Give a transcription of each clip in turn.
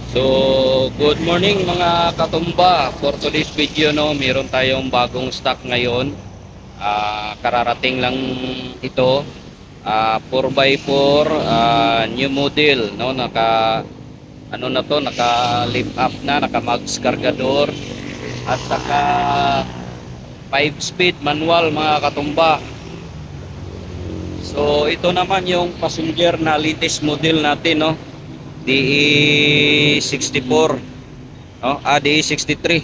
So, good morning mga katumba. For today's video, no, meron tayong bagong stock ngayon. Kararating lang ito. 4x4 new model, no, naka lift up na, naka mags cargador at saka 5 speed manual mga katumba. So, ito naman yung passenger na latest model natin, no. DE64, no? DE63.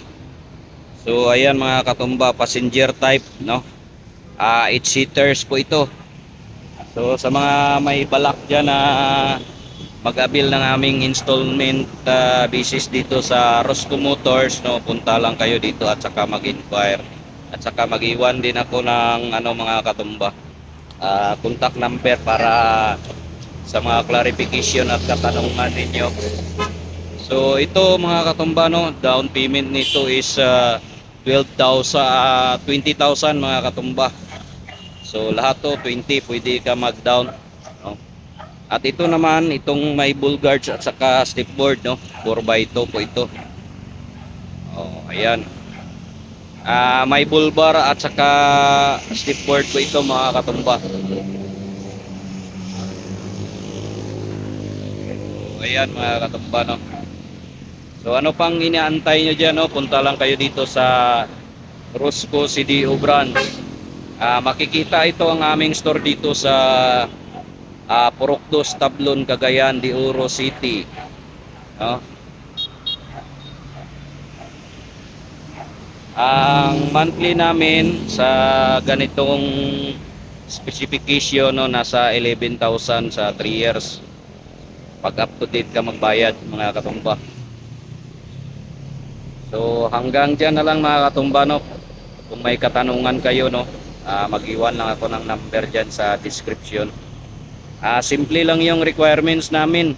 So ayan mga katumba, passenger type, no? 8 seaters po ito. So sa mga may balak diyan na mag-avail ng aming installment basis dito sa Rosco Motors, no, punta lang kayo dito at saka mag-inquire at saka mag-iwan din ako ng mga katumba, contact number para sa mga clarification at katanungan ninyo. So ito mga katumba, no, down payment nito is 20,000 mga katumba. So lahat to 20 pwede ka mag-down, no? At ito naman, itong may bull guards at saka stepboard, no, 4x2 po ito. Ayan. May bull bar at saka stepboard po ito mga katumba. Ayan mga katumba, no. So ano pang inaantay nyo dyan, no? Punta lang kayo dito sa Rosco CDO branch. Makikita ito ang aming store dito sa Purokdos, Tablon, Cagayan de Oro City, no? Ang monthly namin sa ganitong specification, no, nasa 11,000 sa 3 years. Pag up to date ka magbayad mga katumba. So hanggang dyan na lang mga katumba, no. Kung may katanungan kayo, no, mag-iwan lang ako ng number dyan sa description. Simple lang yung requirements namin.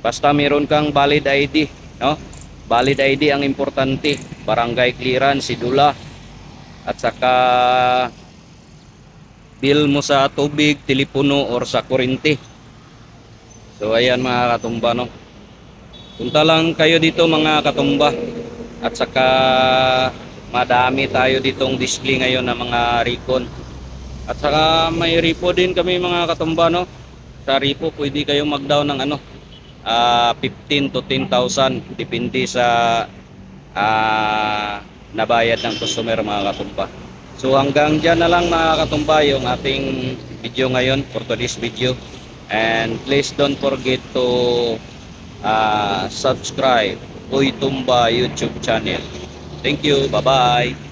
Basta meron kang valid ID, no? Valid ID ang importante. Barangay clearance, sidula, at saka bill mo sa tubig, telepono, or sa kuryente. So ayan mga katumba, no. Punta lang kayo dito mga katumba. At saka madami tayo ditong display ngayon ng mga Recon. At saka may repo din kami mga katumba, no. Sa repo pwede kayong mag-down ng 15 to 10,000 depende sa nabayad ng customer mga katumba. So hanggang dyan na lang mga katumba yung ating video ngayon for today's video. And please don't forget to subscribe Uy Tumba YouTube channel. Thank you. Bye-bye.